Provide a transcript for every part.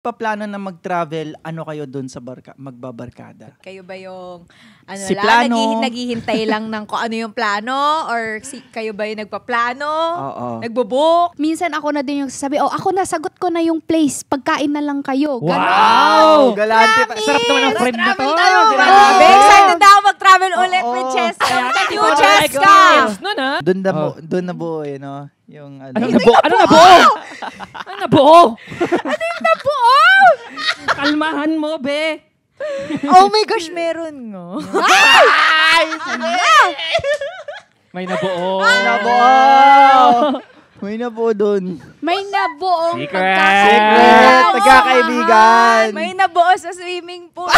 paplano na mag-travel, ano kayo doon sa magbabarkada? Kayo ba yung Si plano? naghihintay lang ng kung ano yung plano? Or kayo ba yung nagpaplano? Oo. Nagbo-book? Minsan ako na din yung sasabi, ako nasagot ko na yung place, pagkain na lang kayo. Ganon. Wow! Galante pa. Sarap naman ang friend na to. Grabe, excited na ako mag-travel ulit with Cheska. Thank you, Cheska! Doon na buo eh, no? Yung ano. Ano nabuo? Ano nabuo? Kalmahan mo, be. Oh my gosh, meron ngo. May nabuo. May nabuo doon. May nabuong Secret! Nagkakaibigan! May nabuo sa swimming pool.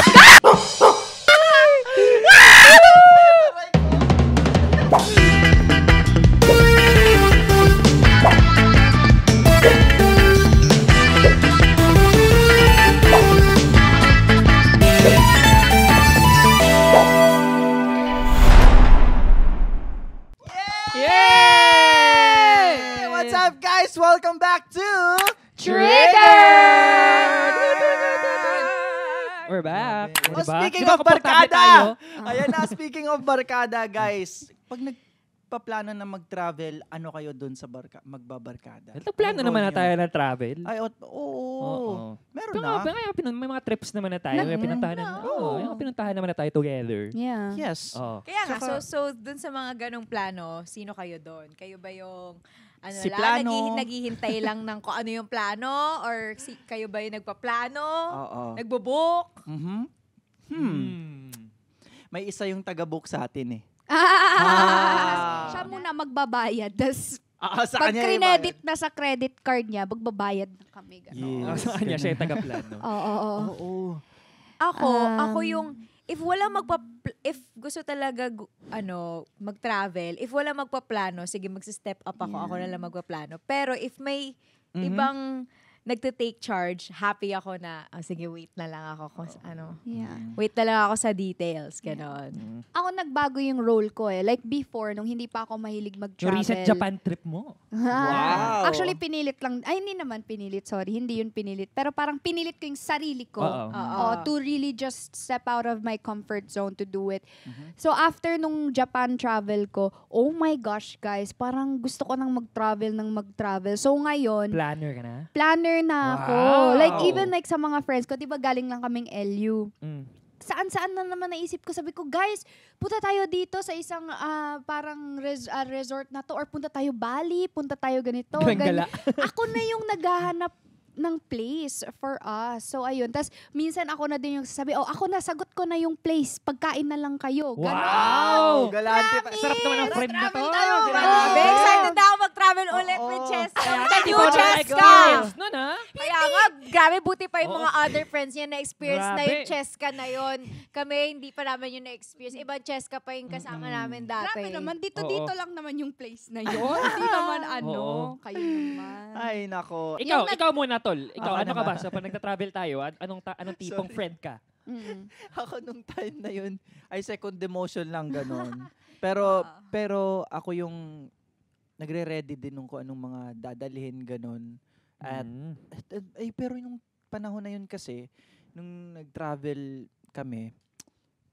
Yay! What's up, guys? Welcome back to Trigger! We're back. Oh, speaking of barkada! Ayan na, speaking of barkada, guys. Pag nagpaplano na mag-travel, ano kayo doon sa magbabarkada? Nagplano naman na tayo ng travel. Ay, oo. Meron na. May mga trips naman na tayo. May pinuntahan naman na tayo together. Yeah. Yes. Kaya nga, so dun sa mga ganong plano, sino kayo doon? Kayo ba yung Si plano? naghihintay lang ng kung ano yung plano? Or kayo ba yung nagpaplano? Oo. Nagbo-book? May isa yung taga-book sa atin eh. Siya muna magbabayad. Tas Sa pag kanya credit na sa credit card niya, magbabayad na kami. Yes. Sa kanya siya yung taga-plano. Oo. Ako yung if gusto talaga mag-travel, if wala magpaplano, sige magsi-step up ako na lang magpaplano. Pero if may ibang nagte-take charge, happy ako na, sige, wait na lang ako kung Yeah. wait na lang ako sa details, ganon. Ako nagbago yung role ko eh. Like before, nung hindi pa ako mahilig Yung mag-travel. recent Japan trip mo. Wow. Actually, pinilit lang. Ay, hindi naman pinilit. Sorry, hindi yun pinilit. Pero parang pinilit ko yung sarili ko. To really just step out of my comfort zone to do it. So, after nung Japan travel ko, oh my gosh, guys, parang gusto ko nang mag-travel. So, ngayon, Planner ka na? planner na ako. Wow. Like, even like sa mga friends ko, diba galing lang kaming LU. Saan-saan na naman naisip ko. Sabi ko, guys, punta tayo dito sa isang parang resort na to. Or punta tayo Bali, punta tayo ganito. Gala. Ako na yung naghahanap ng place for us. So, ayun. Tapos, minsan ako na din yung sasabi, ako nasagot ko na yung place. Pagkain na lang kayo. Ganon. Wow! Galante pa. Sarap naman ang friend na to. Grabe, excited na ako mag-travel ulit with Cheska. Thank you, Cheska! Kaya nga, grabe, buti pa yung mga other friends niya na-experience na yung Cheska na yun. Kami, hindi pa namin yung na-experience. Ibang Cheska pa yung kasama namin dati. Grabe naman, dito lang naman yung place na yun. Hindi naman kayo naman. Ay, nako. Ikaw muna, Tol. Ikaw, Ako ano ka naman. ba? So, pag nagta-travel tayo, anong tipong friend ka? Ako nung time na yun, ay second demotion lang ganon. Pero ako yung nagre-ready din nung kung anong mga dadalhin ganon. At pero yung panahon na yun kasi, nung nag-travel kami,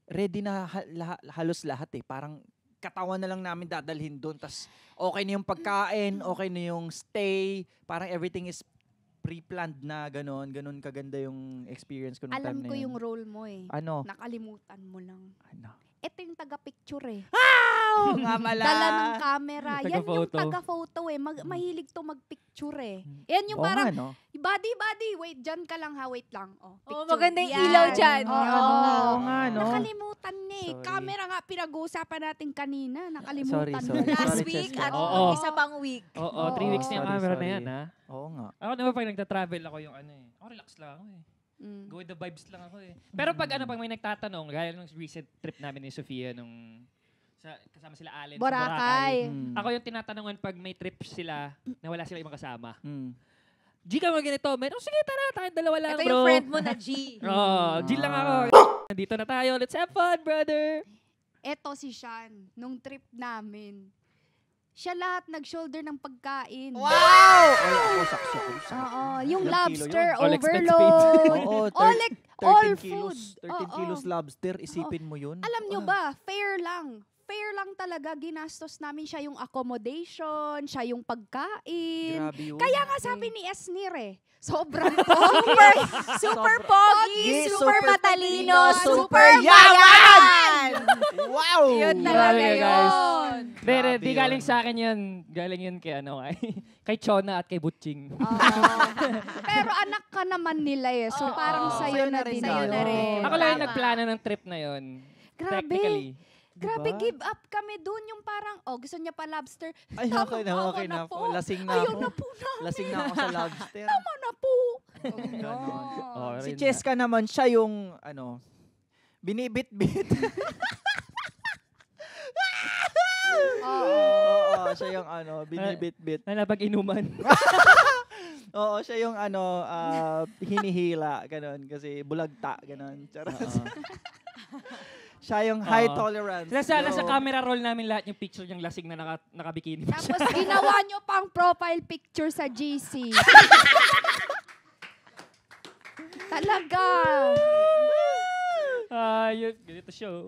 ready na halos lahat eh. Parang katawan na lang namin dadalhin doon. Tas okay na yung pagkain, okay na yung stay. Parang everything is pre-planned na ganon kaganda yung experience ko nung time na yun. Alam ko yung role mo eh. Ano? Nakalimutan mo lang. Ano? Ito yung taga-picture eh. Wow! Nga mala. Dala ng camera. Yan yung Taga-photo. taga-photo eh. Mahilig to mag-picture eh. Yan yung Oo parang, nga, no? buddy, wait, dyan ka lang ha, wait lang. Picture. maganda yung Yan. ilaw dyan. Oo nga, no? Nakalimutan niya eh. Sorry. Camera nga, pinag-uusapan natin kanina. Sorry. Nakalimutan mo. Last Sorry, week Cheska. at Oo. isa pang week. Oo, 3 weeks na yung Sorry, camera na sorry. yan, ha? Oo nga. Ako naman pag nagta-travel ako yung relax lang ako eh. Go with the vibes lang ako eh. Pero pag may nagtatanong, gaya nung recent trip namin ni Sofia nung kasama sila Allen sa Boracay. Ako yung tinatanungan pag may trip sila na wala sila ibang kasama. G ka mga ganito. Sige, tara, tayong dalawa lang, Ito bro. yung friend mo na G. G lang ako. Nandito na tayo. Let's have fun, brother. Eto si Sean, nung trip namin. siya lahat nag-shoulder ng pagkain. Wow! Ay, ako, sakso ko. Oo, yung Ilang kilo lobster yun? All expense overload. Oo, all 13 kilos. food. 13 Oo. kilos lobster, isipin mo yun. Alam nyo ba, fair lang. Fair lang talaga, ginastos namin siya yung accommodation, siya yung pagkain. Grabe yun. Kaya nga sabi ni Esnir sobrang Super pogi, super super matalino, matalino, super super yaman! Wow! Yun Grabe talaga ka, guys. yun. Pero Grabe di yun. galing sa akin yun. Galing yun kay kay Chona at kay Butching. Pero anak ka naman nila so Oo. parang sa'yo na din Sa'yo yun. na rin. Ako lang yung Tama. nagplano ng trip na yun. Grabe. Technically. Grabe, Diba? give up kami dun. Yung parang, gusto niya pa lobster. Ay, Tama, okay na, tama okay na na po. po. Lasing na Ayaw ako. na po namin. Lasing na ako sa lobster. Tama na po. Ganon. Oh, Si rin na. Cheska naman, siya yung, binibit-bit. Oo, siya yung, binibit-bit. Na napag-inuman. Oo, siya yung, hinihila, ganon. Kasi bulagta, ganon. Charot. Siya yung high Oo. tolerance. Nasa So, camera roll namin lahat yung picture niyang lasing na nakabikini. Tapos ginawa nyo pang profile picture sa GC. Talaga. Yun, ganito show.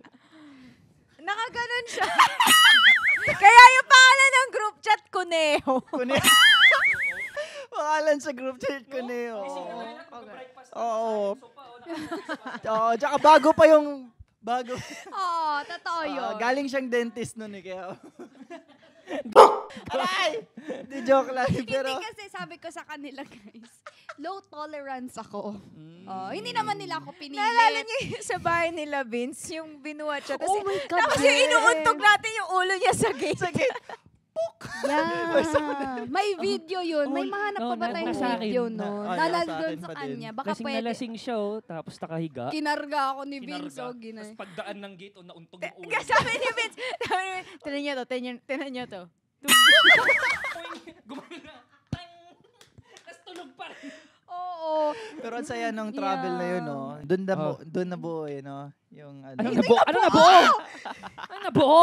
Nakaganon siya. Kaya yung pangalan ng group chat, Kuneho. Pangalan sa group chat ko na yun. Oo. Oo, tsaka bago pa yung, Oo, totoo yun. galing siyang dentist nun kaya. Aray! Di joke lang, pero. Hindi kasi sabi ko sa kanila, guys, low tolerance ako. Hindi naman nila ako pinilit. Naalala niyo yung sa bahay nila, Vince, yung binuhat siya. Oh my God, Tapos yung inuuntog natin yung ulo niya sa gate. Sige. Yeah. May video yun. May mahanap pa ba tayong nasa akin. video nun? nasa Nalagyan akin sa pa din. kanya. Baka Lasing na pwede. lasing show, tapos nakahiga. Kinarga ako ni Vince. Tapos pagdaan ng gate, nauntog yung ulo. Kaya sabi ni Vince, tinan niyo to, tinan niyo to. Gumano na. Tang! Tapos tulog pa rin. Oo. Pero ang saya ng travel na yun, no? Doon na buo, no? Yung, Ano nabuo? Ano nabuo? Ano nabuo?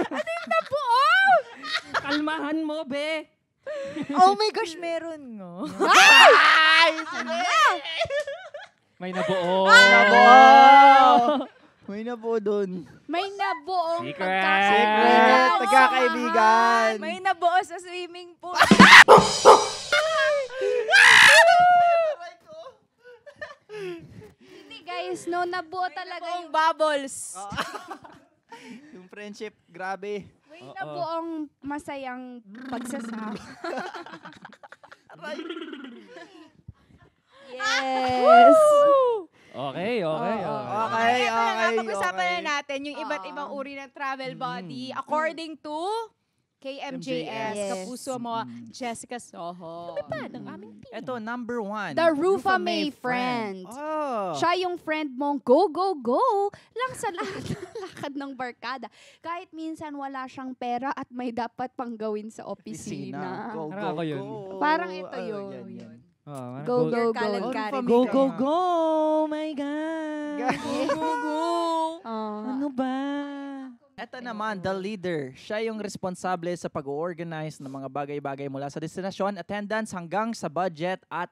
Ano yung nabuo? Kalmahan mo, be. Oh my gosh, meron nga. May nabuo. May nabuo doon. May nabuong Secret. Secret. Nagkakaibigan. May nabuo sa swimming pool. Hindi guys, no, nabuo talaga Yung yung bubbles. Yung friendship, grabe. may nabuong masayang pagsasama. Yes. Okay, okay. Okay, okay, Pag-usapan okay. na natin yung iba't ibang uri ng travel body according to KMJS, Yes. kapuso mo, Jessica Soho. Lumipad ang aming team. Ito, number 1. The Rufa May friend. Oh. Siya yung friend mong go, go, go lang sa lahat ng lakad ng barkada. Kahit minsan wala siyang pera at may dapat pang gawin sa opisina. Go, Parang go, ako yun. go. Parang ito Oh, yun. yan, yan. Go, go, go. Kalad Oh, ka rin. Rufa May Go, go, ka. go! Oh my God! Go, go. Ano ba? Ito naman, the leader. Siya yung responsable sa pag-organize ng mga bagay-bagay mula sa destinasyon, attendance hanggang sa budget at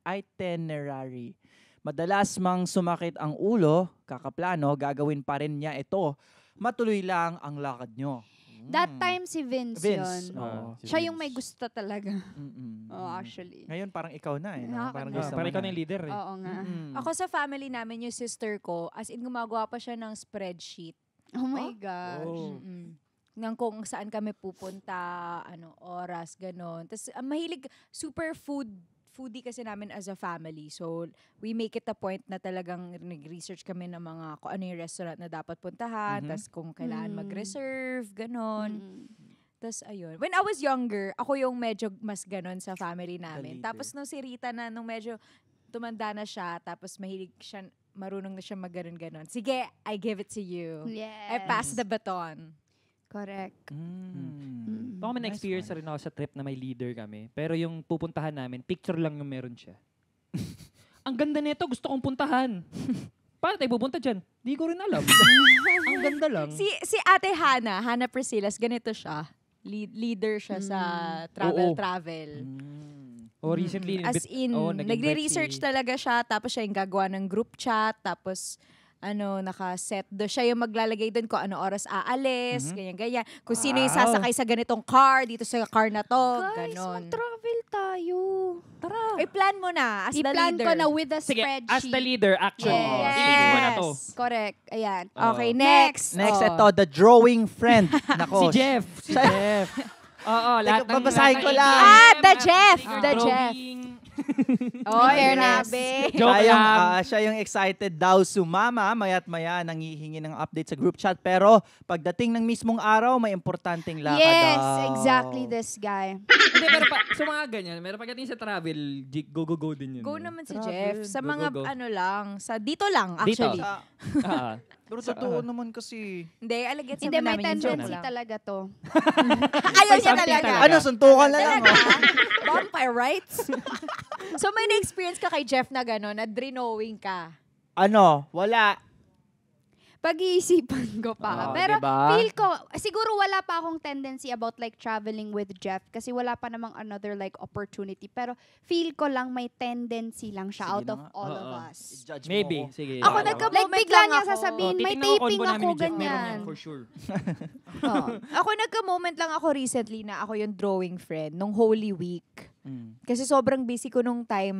itinerary. Madalas mang sumakit ang ulo, kakaplano, gagawin pa rin niya ito. Matuloy lang ang lakad nyo. That time si Vince Vince. yun. Oo. Siya yung may gusto talaga. Mm-mm. Oh, actually. Ngayon parang ikaw na eh. No? Nakaka- Parang Ah, gusto mo Parang ikaw na yung leader eh. Oo nga. Mm-mm. Ako sa family namin, yung sister ko, as in gumagawa pa siya ng spreadsheet. Oh my gosh. Oh. Nang kung saan kami pupunta, oras, ganon. Tapos mahilig, super foodie kasi namin as a family. So, we make it a point na talagang nag-research kami ng mga kung ano yung restaurant na dapat puntahan, tapos kung kailangan mag-reserve, ganon. Tapos, ayun. When I was younger, ako yung medyo mas ganon sa family namin. leader. Tapos, nung si Rita na, nung medyo tumanda na siya, tapos mahilig siya, marunong na siya mag-ganon-ganon. Sige, I give it to you. Yes. I pass the baton. Correct. Ako may na-experience rin ako sa trip na may leader kami. Pero yung pupuntahan namin, picture lang yung meron siya. Ang ganda nito, gusto kong puntahan. Paano tayo pupunta dyan? Di ko rin alam. Ang ganda lang. Si Ate Hana Priscilas, ganito siya. leader siya sa Oo. travel. Recently, As in, nagre-research talaga siya, tapos siya yung gagawa ng group chat, tapos naka-set do siya yung maglalagay doon kung ano oras aalis, ganyan-ganyan. Kung sino yung sasakay sa ganitong car, dito sa car na to, Guys, ganon. mag-travel tayo. Tara. I-plan mo na as the I-plan leader. ko na with a Sige, spreadsheet. as the leader, action. Yes. Silipin mo na to. Correct. Ayan. Okay, next. Next, ito, the drawing friend. Nako. Si Jeff. Oo, lahat ng... babasahin ko lang. The Jeff. The Jeff. Drawing. Oy, fairness. grabe. Joke lang. Siya yung excited daw sumama, mayat maya nangihingi ng update sa group chat. Pero pagdating ng mismong araw, may importanteng lakad Yes, daw. exactly this guy. Hindi, pero sa mga ganyan, meron pagdating sa travel, go din yun. Go naman si Travel. Jeff. Sa Go, mga go, go. dito lang actually. Pero totoo naman kasi. Hindi, alagyan sa Hindi, may namin yung joke tendency lang. talaga to. Ayaw niya Something talaga. talaga. Ano, suntukan na lang. Vampire rights? So may na-experience ka kay Jeff na gano'n, na drenowing ka. Ano, wala. Pag-iisipan ko pa. Oo, Pero diba? feel ko, siguro wala pa akong tendency about like traveling with Jeff kasi wala pa namang another like opportunity. Pero feel ko lang may tendency lang siya Sige out na of nga. all Oo. of us. Judge mo Maybe, ako. sige. Ako Wala. nagka-moment Like bigla lang niya ako. sasabihin, may titignan ko taping combo namin ako, ni Jeff, meron ganyan. yan, for sure. Oo. Ako nagka-moment lang ako recently na ako yung drawing friend nung Holy Week. Kasi sobrang busy ko nung time,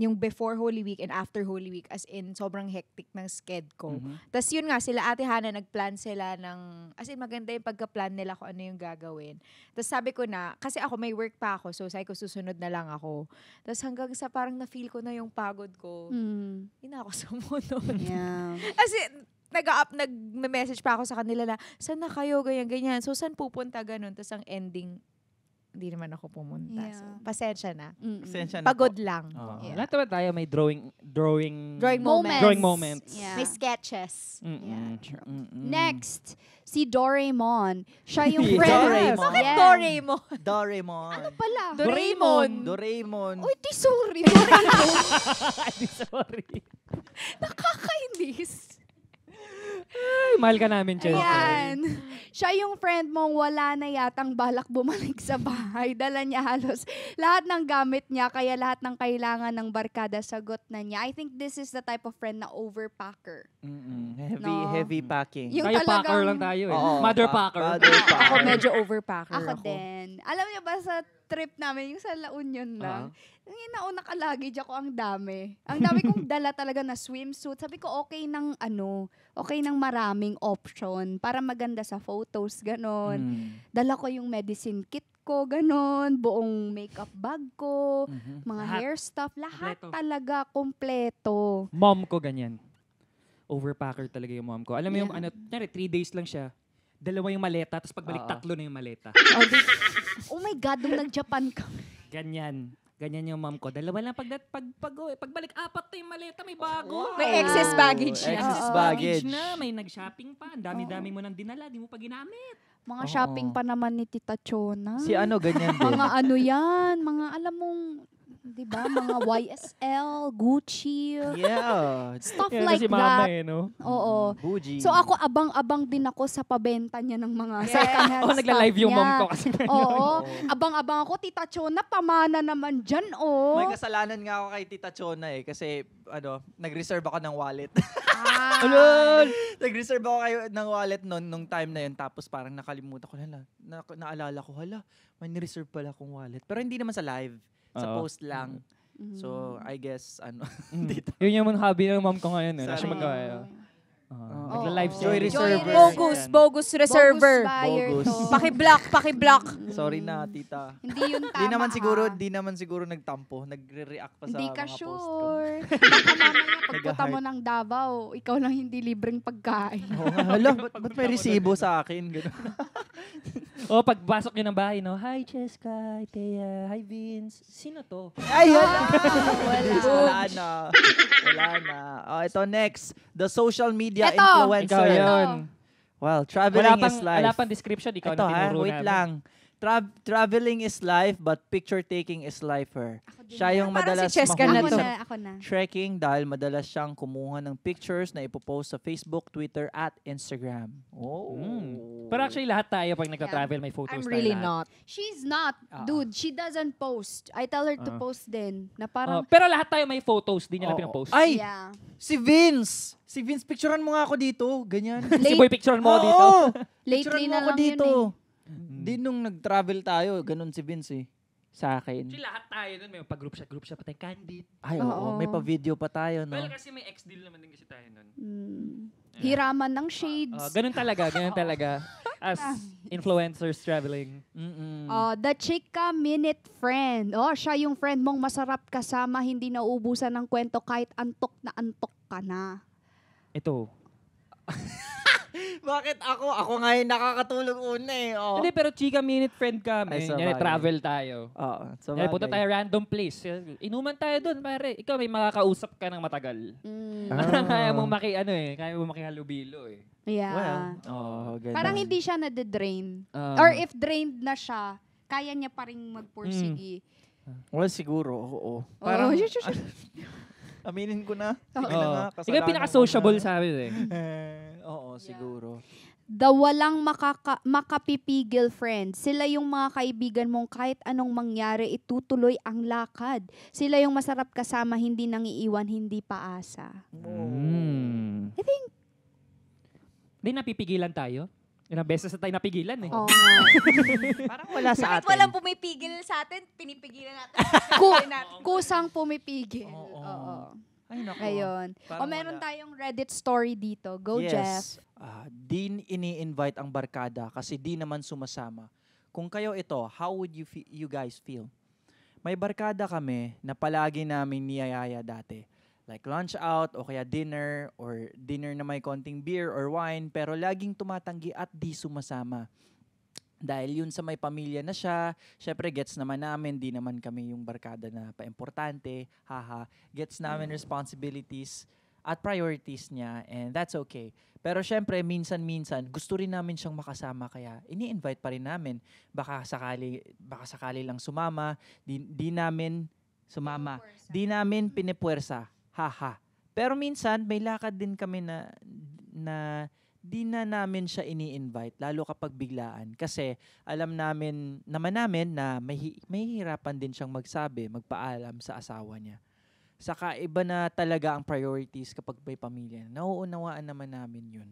yung before Holy Week and after Holy Week, as in sobrang hectic ng sked ko. Tapos yun nga, sila Ate Hana, nagplan sila ng, as in maganda yung pagka-plan nila kung ano yung gagawin. Tapos sabi ko na, kasi ako may work pa ako, so sabi ko susunod na lang ako. Tapos hanggang sa parang na-feel ko na yung pagod ko, hindi na ako sumunod. Yeah. As in, nag-message pa ako sa kanila na, saan na kayo, ganyan-ganyan. So, saan pupunta, ganun. Tapos ang ending, hindi naman ako pumunta. Yeah. So, pasensya na. Pasensya na Pagod po. lang. Oo. Yeah. Lahat naman tayo may drawing Moments. Drawing moments. Yeah. May sketches. Yeah, true. Mm-mm. Next, si Doraemon. Siya yung Yes. friend. Doraemon. Bakit Yeah. Doraemon? Doraemon. Ano pala? Doraemon. Doraemon. Uy, di sorry. Doraemon. Sorry. Nakakainis. Ay, mahal ka namin, Chelsea. Ayan. Siya yung friend mong wala na yatang balak bumalik sa bahay. Dala niya halos lahat ng gamit niya, kaya lahat ng kailangan ng barkada sagot na niya. I think this is the type of friend na overpacker. Heavy packing. Yung Tayo talagang- packer lang tayo eh. Oo, Mother pa- packer. mother packer. Ako medyo overpacker Ako din. Alam niyo ba sa trip namin, yung sa La Union lang, yung nauna ka-luggage ako, ang dami. Ang dami kong dala talaga na swimsuit. Sabi ko, okay ng maraming option para maganda sa photos, ganon. Dala ko yung medicine kit ko, ganon. Buong makeup bag ko, mga Lahat. hair stuff, lahat Kompleto. talaga kompleto. Mom ko ganyan. Overpacker talaga yung mom ko. Alam mo yung Yeah. 3 days lang siya. 2 yung maleta, tapos pagbalik Oo. 3 na yung maleta. Oh my God, nung nag-Japan ka. Ganyan. Ganyan yung mom ko. 2 lang pagbalik 4 na yung maleta, may bago. May excess baggage na. Excess Oo. baggage. na, may nag-shopping pa. Ang dami-dami mo nang dinala, di mo pa ginamit. Mga Oo. shopping pa naman ni Tita Chona. Si ano, ganyan din. Mga ano yan, mga alam mong, di ba, mga YSL, Gucci, Yeah. stuff Yan like si mama that. no? Oo. Bougie. So ako abang-abang din ako sa pabenta niya ng mga second hand Oh, stuff nagla-live yung niya. mom ko kasi. Oo. Abang-abang ako, Tita Chona, pamana naman dyan, oh. May kasalanan nga ako kay Tita Chona kasi nag-reserve ako ng wallet. Nag-reserve ako ng wallet nung time na yun, tapos parang nakalimutan ko, naalala ko, may ni-reserve pala akong wallet. Pero hindi naman sa live, sa Oo. post lang. So, I guess, Yun yung hobby ng mom ko ngayon. Sorry. Siya magawa. Nagla-live siya. Joy Reserver. Bogus reserver. Bogus buyer Bogus. to. Paki-block. sorry na, tita. Hindi yun tama. Di naman siguro nagtampo. Nagre-react pa sa Hindi mga ka post ko. sure. Baka mamaya pagpunta mo Nag-heart. ng Davao, ikaw lang hindi libreng pagkain. Oo nga, hala, ba't may resibo sa akin? Ganun. Pagpasok niyo ng bahay, no? Hi, Cheska. Hi, Thea. Hi, Vince. Sino to? Ay, Wala. Wala na. Ito next. The social media Eto. influencer. Ikaw yun. Well, traveling is life. Wala pang description. Ikaw Ito na tinuro wait namin. lang. Traveling is life, but picture taking is lifer. Siya yung Parang madalas si Cheska na mahuli to. sa Ako na. trekking dahil madalas siyang kumuha ng pictures na ipopost sa Facebook, Twitter, at Instagram. Oh. Pero actually, lahat tayo pag nagta-travel, may photos I'm tayo really lahat. not. She's not. Dude, she doesn't post. I tell her to post din. Na parang, Pero lahat tayo may photos, di nila pinapost. Ay! yeah. Si Vince! Si Vince, picturean mo nga ako dito. Ganyan. Si Boy, picture mo dito. Oo! Lately Picturean mo na ako lang dito. yun Di nung nag-travel tayo, ganun si Vince eh. Sa akin. Actually, lahat tayo dun, may pag-group shot pa tayo, candid. Ay, oo. May pa-video pa tayo, no? Well, kasi may ex-deal naman din kasi tayo nun. Hiraman ng shades. Ganun talaga. As influencers traveling. The Chika Minute Friend. Siya yung friend mong masarap kasama, hindi nauubusan ng kwento kahit antok ka na. Ito. Bakit ako? Ako nga yung nakakatulog una eh. Oh. Hindi, pero chika minute friend kami. Ay, Yan, sabagay. travel tayo. Oo. Yan, punta tayo random place. Inuman tayo doon, pare. Ikaw may makakausap ka ng matagal. Kaya mong kaya mong makihalubilo eh. Yeah. Well, ganun. Parang hindi siya nade-drain. Ah. Or if drained na siya, kaya niya pa rin magpursige. Well, siguro, oo. Parang, Aminin ko na. Sige Oo. na nga, Ikaw yung kasalanan pinaka-sociable ko na. sa amin eh. Oo, siguro. The walang makapipigil friend. Sila yung mga kaibigan mong kahit anong mangyari, itutuloy ang lakad. Sila yung masarap kasama, hindi nangiiwan, hindi paasa. I think, Hindi napipigilan tayo. Ilang beses na tayo napigilan eh. oo. Parang wala sa Kahit atin. walang pumipigil sa atin, pinipigilan natin. Kusang pumipigil. Oo. Oo. Ay, naku. Ayun. Parang Meron wala. tayong Reddit story dito. Go, Jeff. Di ini-invite ang barkada kasi di naman sumasama. Kung kayo ito, how would you guys feel? May barkada kami na palagi namin niyayaya dati. Like lunch out o kaya dinner or dinner na may konting beer or wine pero laging tumatanggi at di sumasama. Dahil yun sa may pamilya na siya, syempre gets naman namin, di naman kami yung barkada na pa-importante, haha. Gets namin responsibilities at priorities niya and that's okay. Pero syempre, minsan-minsan, gusto rin namin siyang makasama kaya ini-invite pa rin namin. Baka sakali lang sumama, di namin sumama. Di namin pinipuwersa, haha. Pero minsan, may lakad din kami na di na namin siya ini-invite, lalo kapag biglaan. Kasi alam namin na may hirapan din siyang magpaalam sa asawa niya. Saka iba na talaga ang priorities kapag may pamilya. Nauunawaan naman namin yun.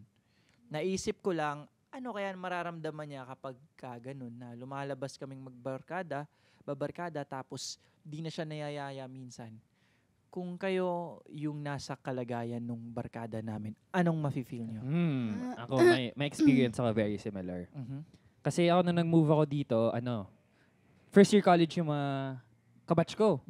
Naisip ko lang, ano kaya mararamdaman niya kapag ganun na lumalabas kaming babarkada, tapos di na siya nayayaya minsan. Kung kayo yung nasa kalagayan nung barkada namin, anong mafe-feel niyo? Ako, may experience ako very similar. Kasi ako nung nag-move ako dito, first year college yung mga kabatch ko.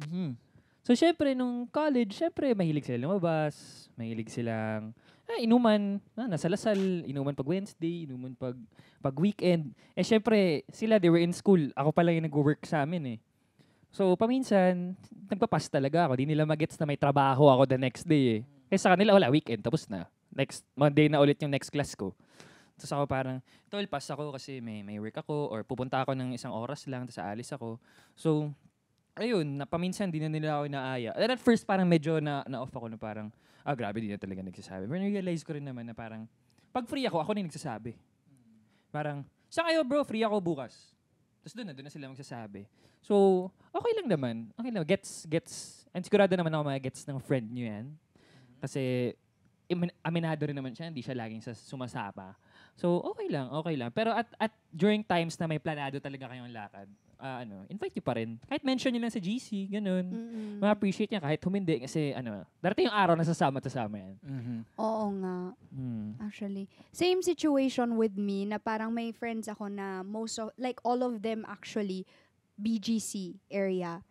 So, syempre, nung college, syempre, mahilig sila lumabas, mahilig silang inuman, nasa Lasal, inuman pag Wednesday, inuman pag weekend. Syempre, sila, they were in school. Ako pala yung nag-work sa amin eh. So, paminsan, nagpapas talaga ako. Di nila magets na may trabaho ako the next day eh. Kasi sa kanila, wala, weekend, tapos na. Next Monday na ulit yung next class ko. Tapos ako parang, tol, pass ako kasi may work ako or pupunta ako ng isang oras lang, tapos aalis ako. So, ayun, paminsan di na nila ako inaaya. And at first, parang medyo na-off ako na parang, grabe, di na talaga nagsasabi. Pero realize ko rin naman na parang, pag free ako na yung nagsasabi. Parang, saan kayo bro, free ako bukas. Tapos doon na sila magsasabi. So, okay lang naman. Okay lang. Gets. And sigurado naman ako gets ng friend nyo yan. Kasi, aminado rin naman siya, hindi siya laging sumasapa. So, okay lang. Pero at during times na may planado talaga kayong lakad, invite nyo pa rin. Kahit mention nyo lang sa GC, ganun. Ma-appreciate niya kahit humindi kasi, darating yung araw na sasama yan. Oo nga. Actually. Same situation with me na parang may friends ako na all of them actually, BGC area.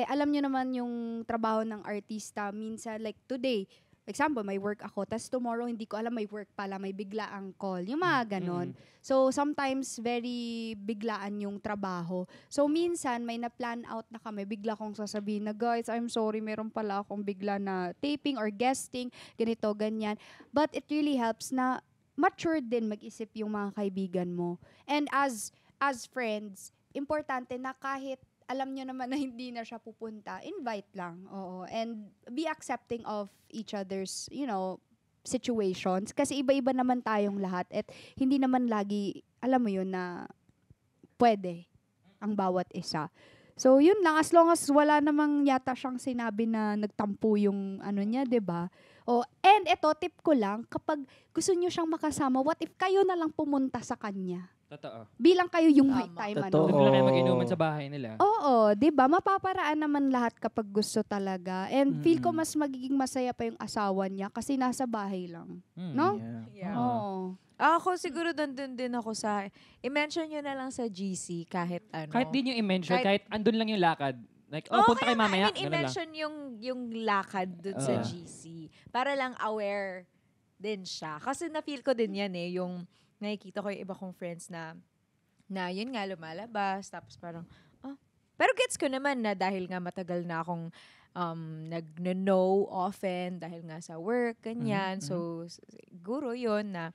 Alam nyo naman yung trabaho ng artista. Minsan, like today, example, may work ako, tas tomorrow, hindi ko alam may work pala, may biglaang call. Yung mga ganon. So, sometimes, very biglaan yung trabaho. So, minsan, may na-plan out na kami, bigla kong sasabihin na, guys, I'm sorry, meron pala akong bigla na taping or guesting, ganito, ganyan. But it really helps na mature din mag-isip yung mga kaibigan mo. And as friends, importante na kahit alam nyo naman na hindi na siya pupunta, invite lang. Oo. And be accepting of each other's, situations. Kasi iba-iba naman tayong lahat at hindi naman lagi, alam mo yun, na pwede ang bawat isa. So, yun lang. As long as wala namang yata siyang sinabi na nagtampo yung ano niya, 'di ba? Oh, and eto, tip ko lang, kapag gusto niyo siyang makasama, what if kayo na lang pumunta sa kanya? Totoo. Bilang kayo yung Tama. may time. Totoo. Doon lang kayo mag-inuman sa bahay nila. Oo, 'di ba? Mapaparaan naman lahat kapag gusto talaga. And feel ko Mm. mas magiging masaya pa yung asawa niya kasi nasa bahay lang. Mm. No? Yeah. Oo. Ako siguro doon din ako sa, i-mention nyo na lang sa GC kahit ano. Kahit di nyo i-mention, Kahit- kahit andun lang yung lakad. Like, Oo, punta kayo mamaya. I mean, ganun lang. i-mention yung lakad dun sa Oo. GC. Para lang aware din siya. Kasi na-feel ko din yan yung nakikita ko yung iba kong friends na yun nga lumalabas. Tapos parang, pero gets ko naman na dahil nga matagal na akong nag-know often dahil nga sa work, ganyan. Mhm, So, siguro yun na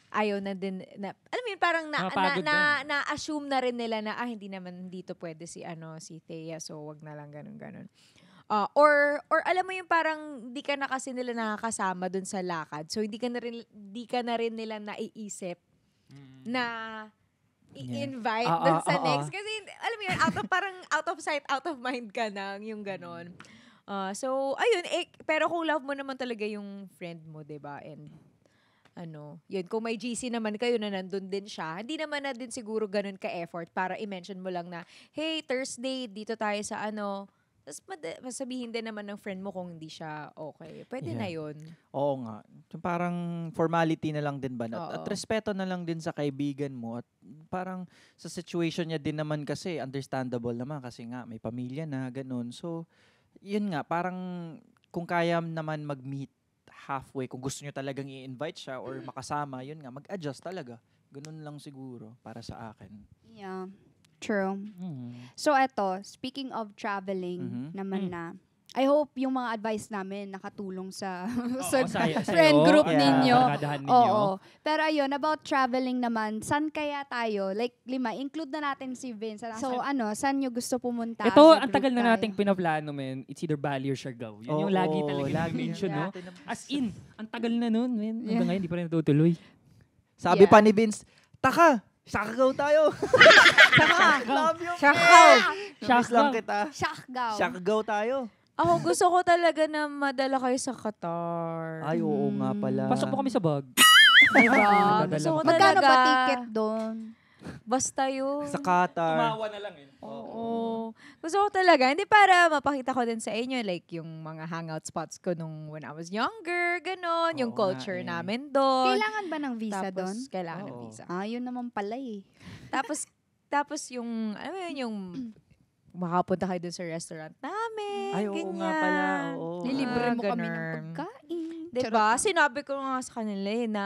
ayaw na din, alam mo yun, parang Mapagod na-assume na rin nila na, hindi naman dito pwede si Thea, so wag na lang ganun. Or alam mo yung parang di ka na kasi nila nakakasama dun sa lakad. So, di ka na rin nila naiisip na i-invite dun sa next. Kasi, alam mo yun, parang out of sight, out of mind ka na, yung ganon. So, ayun, pero kung love mo naman talaga yung friend mo, diba? And, yun, kung may GC naman kayo na nandun din siya, hindi naman na din siguro ganun ka-effort para i-mention mo lang na, hey, Thursday, dito tayo sa tapos masabihin din naman ng friend mo kung hindi siya okay. Pwede na yun. Oo nga. Yung parang formality na lang din ba? At Oo. respeto na lang din sa kaibigan mo. At parang sa situation niya din naman kasi, understandable naman kasi nga may pamilya na, ganun. So, yun nga, parang kung kaya naman mag-meet halfway, kung gusto nyo talagang i-invite siya or makasama, yun nga, mag-adjust talaga. Ganun lang siguro para sa akin. Yeah. True. Mm. So eto, speaking of traveling naman na, I hope yung mga advice namin nakatulong sa friend group Yeah. ninyo. Barkadahan ninyo. Oo. Pero ayun, about traveling naman, saan kaya tayo? Like, include na natin si Vince. So, saan nyo gusto pumunta? Ito, as a ang tagal group na tayo? nating pinaplano, men. It's either Bali or Siargao. Yun yung Oo, lagi talaga lagi mention, no? natin As in, ang tagal na nun, men. Hanggang ngayon, di pa rin natutuloy. Sabi Yeah. pa ni Vince, taka, Siargao tayo. Love you, Siargao. Namiss lang kita. Siargao. Siargao tayo. Ako, gusto ko talaga na madala kayo sa Qatar. Ay, oo nga pala. Pasok po kami sa bag. Diba? Dadala Gusto ko pa. talaga. Magkano ba ticket doon? Basta yun. Sa Qatar. Tumawa na lang, eh. Oo. Gusto ko talaga. Hindi para mapakita ko din sa inyo, like, yung mga hangout spots ko nung when I was younger, ganon. Yung Oo nga culture eh. namin doon. Kailangan ba ng visa Tapos, doon? kailangan ng Oo. visa. Yun naman pala eh. Tapos yung, alam mo yun, yung makapunta kayo dun sa restaurant namin. Ay, oo ganyan. nga pala. Oo. Lilibre mo kami ng ganun. pagkain. Diba? Sinabi ko nga sa kanila na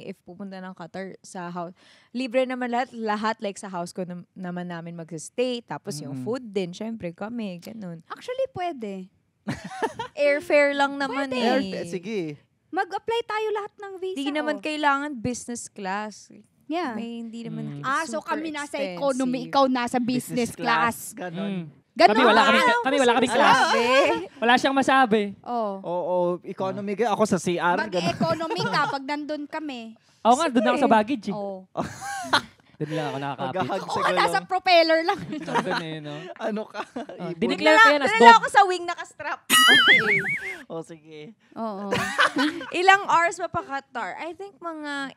if pupunta ng Qatar sa house, libre naman lahat like sa house ko naman namin mag-stay. Tapos yung food din, syempre kami, ganun. Actually, pwede. Airfare lang naman Sige. Mag-apply tayo lahat ng visa. Hindi naman kailangan business class. Yeah. May hindi naman So super kami nasa expensive. economy, ikaw nasa business class. Ganon. Ganon. Kami wala kaming class. Sabi. Wala siyang masabi. Oh. Oo, economy ka. Ako sa CR. Ganon. Mag-economy ka pag nandun kami. Oo nga, doon ako sa baggage, eh. Oh. Doon lang ako nakakapit. Maghahag Oo sa ka, nasa gulong. propeller lang. Doon eh, no? Ano ka? Ibon. Dineclare ko yan as Dala dog. ako sa wing nakastrap. O, sige. Oo. Ilang hours pa pa Qatar? I think mga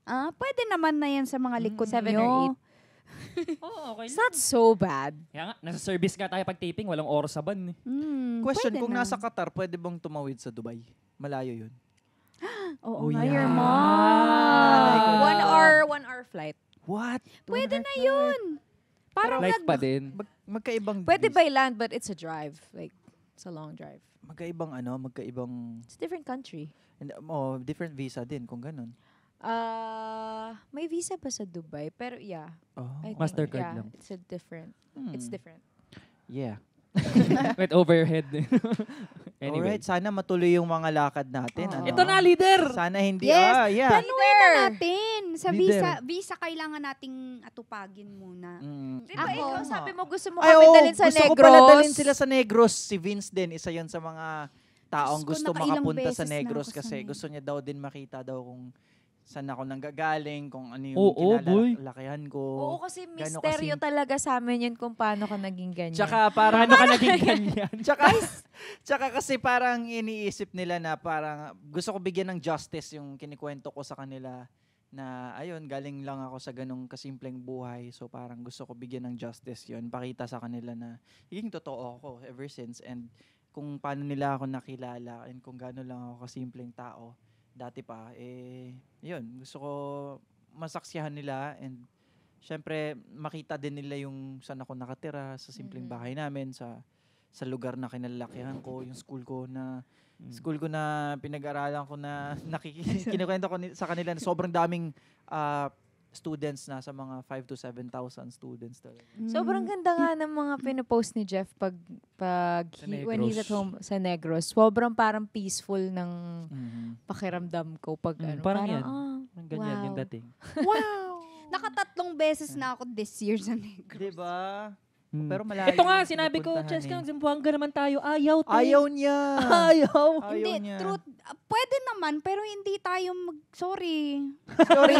8. Pwede naman na yan sa mga likod 7 nyo. or 8. Oo, okay It's lang. not so bad. Kaya nga, nasa service nga tayo pag taping, walang oras sa ban, eh. Question, Pwede kung na. nasa Qatar, pwede bang tumawid sa Dubai? Malayo yun. Oo Oh, nga, yeah. your mom. Ah. 1 hour flight. What? Pwede na yun. Parang Flight pa din. Magkaibang Pwede visa. by land, but it's a drive. Like, it's a long drive. Magkaibang magkaibang It's a different country. different visa din kung ganun. May visa pa sa Dubai, pero yeah. Oh. I think, Mastercard yeah, lang. It's a different. It's different. Yeah. Wait, over your head. Anyway. Alright, sana matuloy yung mga lakad natin. Oo. Ito na, leader! Sana hindi. Yes. Yeah. planuin na natin. Sa Leader. visa kailangan nating atupagin muna. Di ba Ako. ikaw sabi mo gusto mo Ay, kami oo, dalhin sa gusto Negros? ko pala dalhin sila sa Negros. Si Vince din, isa yon sa mga taong Diyos ko, gusto nakailang makapunta sa beses na Negros ako sa kasi Negros. gusto niya daw din makita daw kung saan ako nanggagaling, kung ano yung boy. kinalakihan ko. Oo, kasi Gano'n misteryo kasi- talaga sa amin yun kung paano ka naging ganyan. Tsaka parang, Paano ka naging ganyan? tsaka kasi parang iniisip nila na parang gusto ko bigyan ng justice yung kinikwento ko sa kanila na ayun, galing lang ako sa ganong kasimpleng buhay. So parang gusto ko bigyan ng justice yun. Pakita sa kanila na higing totoo ako ever since and kung paano nila ako nakilala and kung gaano lang ako kasimpleng tao dati pa, yun, gusto ko masaksihan nila and syempre makita din nila yung saan ako nakatira sa simpleng bahay namin, sa lugar na kinalakihan ko, yung school ko na pinag-aralan ko na kinukwento ko sa kanila na sobrang daming students na sa mga 5 to 7,000 students talaga. Sobrang ganda nga ng mga pinopost ni Jeff pag when he's at Negros. home sa Negros. Sobrang parang peaceful ng pakiramdam ko pag parang yan. ah, Ganyan wow. yung dating. Wow! Nakatatlong beses na ako this year sa Negros. Diba? Hmm. Pero malayo. Ito nga, yung sinabi ko, pinupuntahan Cheska, eh. Zamboanga naman tayo. Ayaw, te. Ayaw niya. Ayaw. Ayaw Hindi, niya. truth. Pwede naman, pero hindi tayo sorry. Sorry.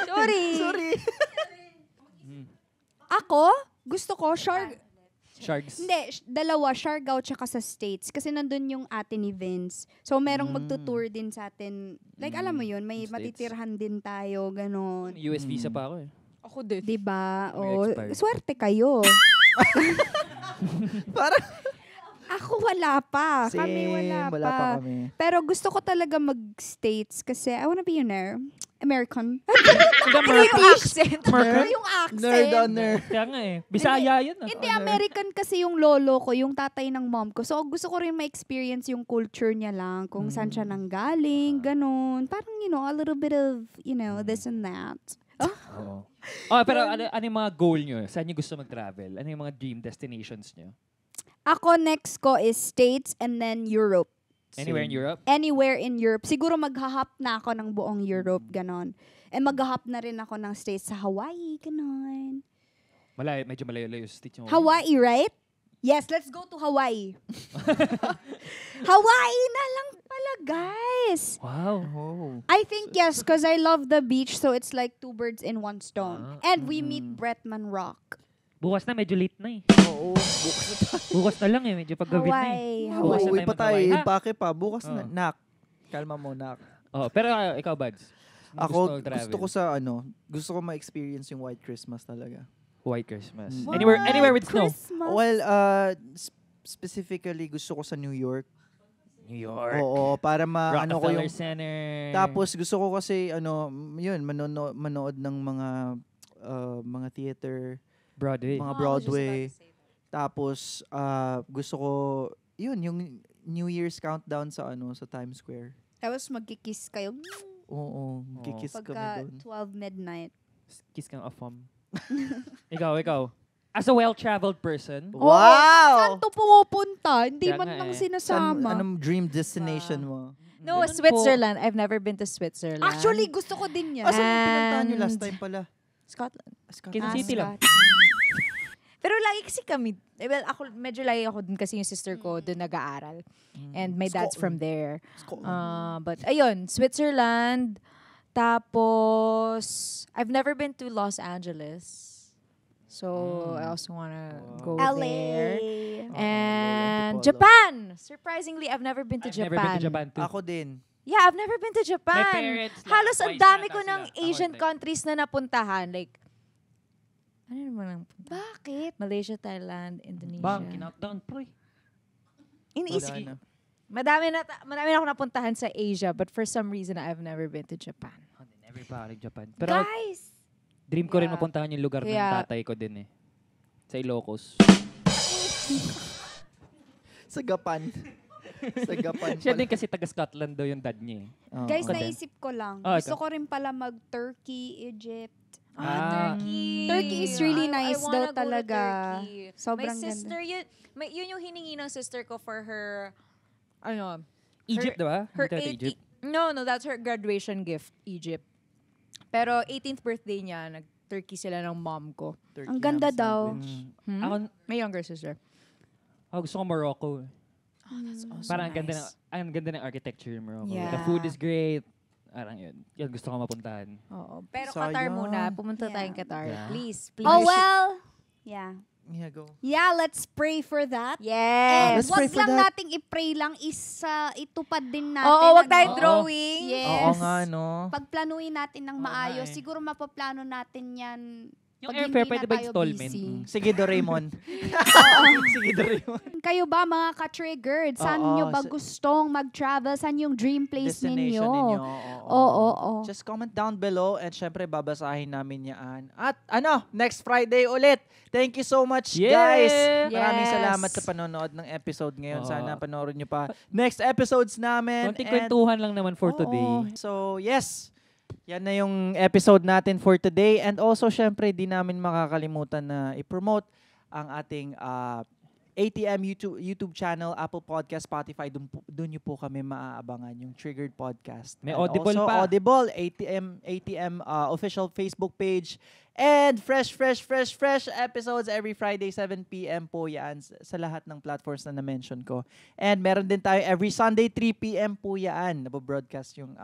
Sorry. Sorry. Ako, gusto ko, Sharks. Hindi, dalawa, Siargao tsaka sa States. Kasi nandun yung ate ni Vince. So, merong magtutour din sa atin. Like, alam mo yun, may States. matitirhan din tayo, ganon. US visa pa ako eh. Ako din. Diba? May O, expired. swerte kayo. Parang Ako wala pa. Kami wala pa. kami. Pero gusto ko talaga mag-States kasi I wanna be American. Yung accent. Yung Nerd on accent. nerd. Kaya nga eh. Bisaya yun ah. Hindi, American kasi yung lolo ko, yung tatay ng mom ko. So, gusto ko rin ma-experience yung culture niya lang, kung saan siya nanggaling, ganun. Parang, a little bit of, this and that. Oo. Oh, pero ano yung mga goal nyo? Saan nyo gusto mag-travel? Ano yung mga dream destinations nyo? Ako, next ko is States and then Europe. Anywhere in Europe? Anywhere in Europe. Siguro maghahap na ako ng buong Europe, ganon. And maghahap na rin ako ng States sa Hawaii, ganon. Medyo malayo-layo sa state nyo. Hawaii, right? Yes, let's go to Hawaii. Hawaii na lang pala, guys. Wow. Oh. I think yes, because I love the beach, so it's like 2 birds in 1 stone. And we meet Bretman Rock. Bukas na, medyo late na eh. Oo. Bukas na tayo. Bukas na lang eh, medyo paggabi na eh. Hawaii. Bukas na Uwi tayo pa tayo. mag-Hawaii. Impake pa. Bukas na. Oo. Nak. Kalma mo, nak. Oh, pero ikaw, Buds? Saan Ako, mo mag-travel? gusto ko gusto ko ma-experience yung White Christmas talaga. White Christmas. Mm. Anywhere with snow. Christmas. Well, specifically, gusto ko sa New York. New York. Oo, para ano ko Rockefeller yung... Center. Tapos, gusto ko kasi, manood ng mga theater, Broadway. mga Broadway. Tapos, gusto ko, yung New Year's countdown sa Times Square. Tapos magkikiss kayo. Oo, kikiss kami Pagka doon. 12 midnight. Kiss kang afam. ikaw. As a well-traveled person, Oo, saan Wow! to pumupunta? Hindi Kaya man nga lang eh. sinasama. Anong dream destination mo? No, Ganun po. Switzerland. I've never been to Switzerland. Actually, gusto ko din yan. Saan mo pinuntahan nyo last And- time pala? Scotland. Quezon City lang. Pero lagi kasi kami, medyo lagi ako dun kasi yung sister ko dun nag-aaral. And my dad's from there. But ayun, Switzerland. Tapos, I've never been to Los Angeles. So, I also wanna go there. LA. And Antipolo. Japan! Surprisingly, I've never been to I've Japan. never been to Japan too. Ako din. Yeah, I've never been to Japan. My parents lang, Halos ang twice dami yata ko sila. ng Ako Asian hindi. countries na napuntahan. Like, ano naman ang punta? Bakit? Malaysia, Thailand, Indonesia. Bang, kinountdown, pre. Iniisip. Wala na. Madami na ako napuntahan sa Asia, but for some reason, I've never been to Japan. Never pa ako Japan. Pero Guys! dream ko rin Yeah. mapuntahan yung lugar ng Kaya- tatay ko din eh. Sa Ilocos. Sa Gapan. Sa Gapan. Siya din kasi taga Scotland daw yung dad niya eh. Oo. Guys, Ako din. naisip ko lang. Oh, Gusto ikaw. ko rin pala mag-Turkey, Egypt. Turkey. Turkey is really nice I daw wanna go to talaga. Turkey. Sobrang My sister, yun yung hiningi ng sister ko for her, Egypt, diba? her Hindi tayo 80 Egypt. No, that's her graduation gift, Egypt. Pero 18th birthday niya, nag-Turkey sila ng mom ko. Turkey Ang ganda ham daw. sandwich. Hmm? Ako, May younger sister. gusto ko Morocco. Eh. That's awesome. Parang ang ganda ng architecture mo. Yeah. The food is great. Parang yun. Yun, gusto ko mapuntahan. Oo. Pero Sayang. Qatar muna. Pumunta Yeah. tayong Qatar. Yeah. Please. Oh, well. Yeah. Yeah, go. Yeah, let's pray for that. And Yes. Let's pray wag for lang that. nating i-pray lang itupad din natin. Oo, wag ano? tayong Oo. drawing. Yes. Oo nga, no? Pagplanuhin natin ng Oo nga maayos, eh. siguro mapaplano natin yan. Yung pag airfare, hindi pwede na ba tayo installment? busy. Sige, Doraemon. Sige, Doraemon. Kayo ba mga ka-triggered? Saan Oo, nyo ba gustong mag-travel? Saan yung dream place Destination ninyo? ninyo. Oo. Just comment down below and syempre babasahin namin yan. At next Friday ulit. Thank you so much, guys. Yeah! Maraming Yes. salamat sa panonood ng episode ngayon. Oo. Sana panoorin nyo pa next episodes namin. Konting And- kwentuhan lang naman for Oo. today. So, yes. Yan na yung episode natin for today. And also, syempre, di namin makakalimutan na i-promote ang ating ATM YouTube channel, Apple Podcast, Spotify. Doon nyo po kami maaabangan yung Triggered Podcast. May And Audible also, pa. Audible, ATM official Facebook page. And fresh episodes every Friday, 7 p.m. po yan sa lahat ng platforms na na-mention ko. And meron din tayo every Sunday, 3 p.m. po yan. Nabobroadcast yung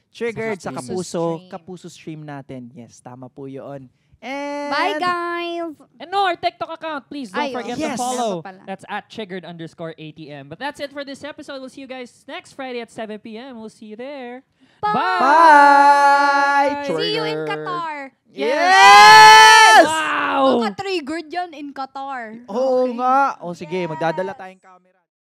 Triggered sa Kapuso stream. Kapuso stream natin. Yes, tama po yun. And Bye, guys! And no, our TikTok account, please don't Ay, forget yes. to follow. Meron pa pala. That's at @triggered_ATM. But that's it for this episode. We'll see you guys next Friday at 7 p.m. We'll see you there. Bye! See you in Triggered. Qatar. Yes! Wow! Ka-triggered yan in Qatar. Oo Okay. nga. O sige, magdadala tayong camera.